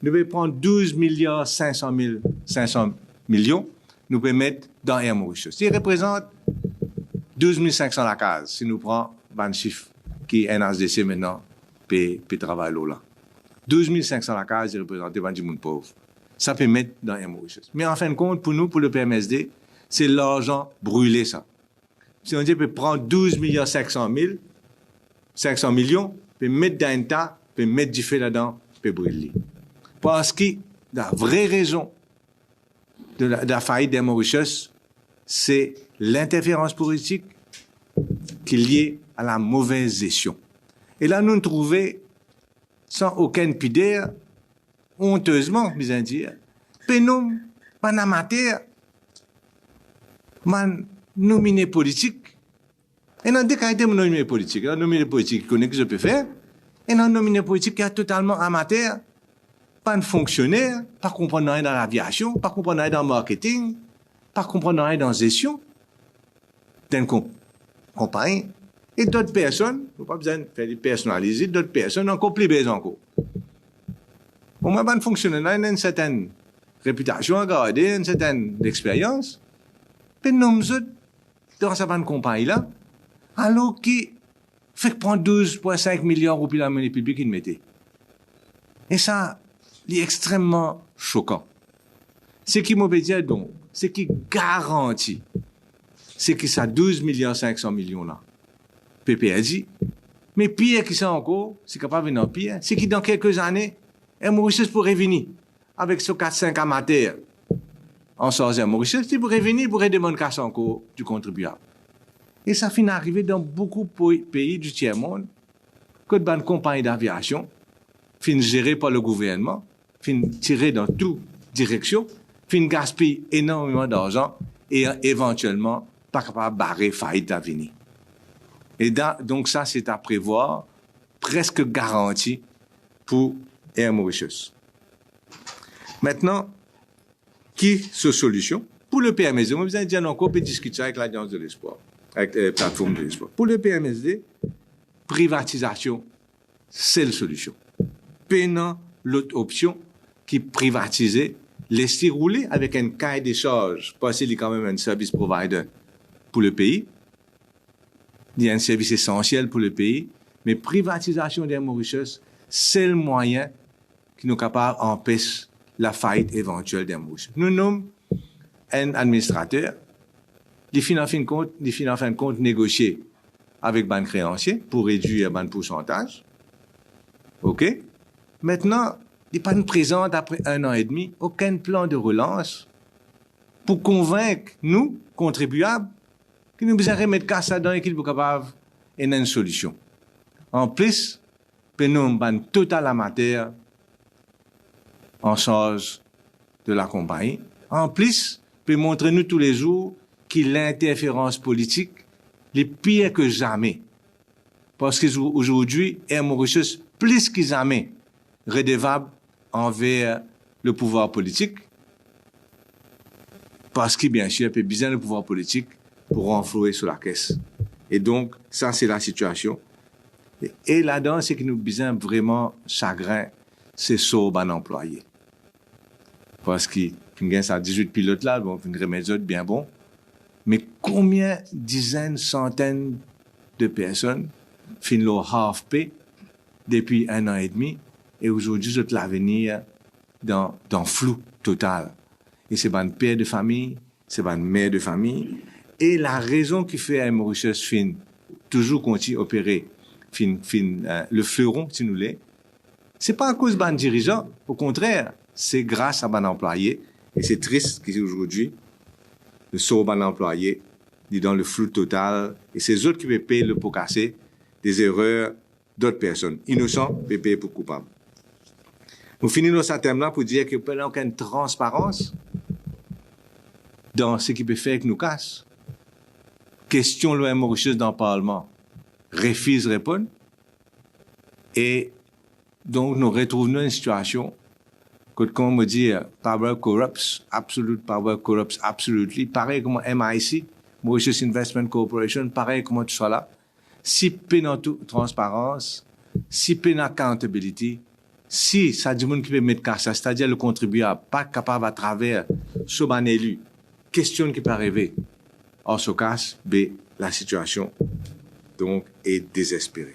nous pouvons prendre 12 milliards 500 millions, nous pouvons mettre dans Air Mauritius. Il représente 12 500 la case, si nous prenons le chiffre qui est NHDC maintenant, puis travail là. 12 500 la case, il représente du monde pauvre. Ça peut mettre dans Air Mauritius. Mais en fin de compte, pour nous, pour le PMSD, c'est l'argent brûlé, ça. Si on dit, peut prendre 12 milliards 500 millions, peut mettre dans un tas, peut mettre du feu là-dedans, peut brûler. Parce que la vraie raison de la faillite d'Air Mauritius, c'est l'interférence politique qui est liée à la mauvaise gestion. Et là, nous nous trouvons sans aucune pudeur, honteusement, bien dire, mais nous, pas amateur, man nominé politique. Et dans des cas, de nominé politique, un nominé politique qui connaît que je peux faire, et un nominé politique qui est totalement amateur, pas un fonctionnaire, pas comprendre rien dans l'aviation, pas comprendre rien dans le marketing, pas comprendre rien dans la gestion d'une compagnie. Et d'autres personnes, il ne faut pas besoin de faire des personnaliser, d'autres personnes encore plus belles encore. Au moins, un fonctionnaire a une certaine réputation à garder, une certaine expérience. Mais nous, dans cette compagnie-là, alors qu'il fait prendre 12,5 milliards de la monnaie publique qu'il mettait. Et ça, c'est extrêmement choquant. Ce qui m'a dire donc, ce qui garantit, c'est que ça 12 milliards 500 millions là, PPA dit, mais pire que ça encore, c'est capable de venir pire, c'est que dans quelques années, Air Mauritius pourrait venir avec ce 4-5 amateurs en sortant Air Mauritius, il pourrait venir pour demander casse encore du contribuable. Et ça finit d'arriver dans beaucoup de pays du tiers-monde, que de compagnies d'aviation, fin gérées par le gouvernement, fin tirées dans toutes directions, fin gaspiller énormément d'argent et éventuellement pas capable de barrer faillite à venir. Et donc ça, c'est à prévoir, presque garanti pour Air Mauritius. Maintenant, qui est cette solution? Pour le PMSD, moi, vous avez dit encore, on peut discuter avec l'Alliance de l'Espoir, avec la plateforme de l'Espoir. Pour le PMSD, privatisation, c'est la solution. Pénant l'autre option qui privatisait, laisser rouler avec un cahier des charges, parce qu'il est quand même un service provider pour le pays. Il y a un service essentiel pour le pays, mais privatisation d'Air Mauritius, c'est le moyen qui nous est capable d'empêcher la faillite éventuelle d'Air Mauritius. Nous nommons un administrateur, il finit en fin de compte négocier avec ban créancier pour réduire ban pourcentage. OK? Maintenant, il n'est pas nous présente après 1 an et demi aucun plan de relance pour convaincre nous, contribuables, que nous besoin remettre casse là-dedans et qu'il est capable et une solution. En plus, nous avons un total amateur en charge de la compagnie. En plus, peut montrer nous tous les jours que l'interférence politique est pire que jamais. Parce qu'aujourd'hui, Air Mauritius, plus que jamais, redevable envers le pouvoir politique. Parce que, bien sûr, il y a besoin du pouvoir politique pour renflouer sur la caisse. Et donc, ça, c'est la situation. Et là-dedans, c'est que nous besoin vraiment chagrin, c'est ça, un employé. Parce qu'il y a 18 pilotes là, bon, une remédiate bien bon. Mais combien dizaines, centaines de personnes finissent leur half pay depuis 1 an et demi et aujourd'hui, c'est l'avenir dans flou total. Et c'est un père de famille, c'est une mère de famille. Et la raison qui fait à Mauritius toujours continue à opérer, le fleuron, si nous l'est, c'est pas à cause d'un dirigeant. Au contraire, c'est grâce à un employé. Et c'est triste qu'aujourd'hui, le sort d'un employé est dans le flou total. Et c'est eux autres qui peuvent payer le pot cassé des erreurs d'autres personnes. Innocents peuvent payer pour coupables. Nous finissons ce thème-là pour dire qu'il n'y a aucune transparence dans ce qui peut faire que nous casse. Question l'OM Mauritius dans le Parlement. Refuse répondre. Et donc, nous retrouvons une situation que, comme on me dit, power corrupts, absolute power corrupts absolutely. Pareil comme MIC, Mauritius Investment Corporation, pareil comme tout ça là. Si peu de transparence, si peu d'accountability, Si ça dit qui peut mettre casse, c'est-à-dire le contribuable, pas capable à travers ce ban élu, question qui peut arriver, en ce cas, la situation donc est désespérée.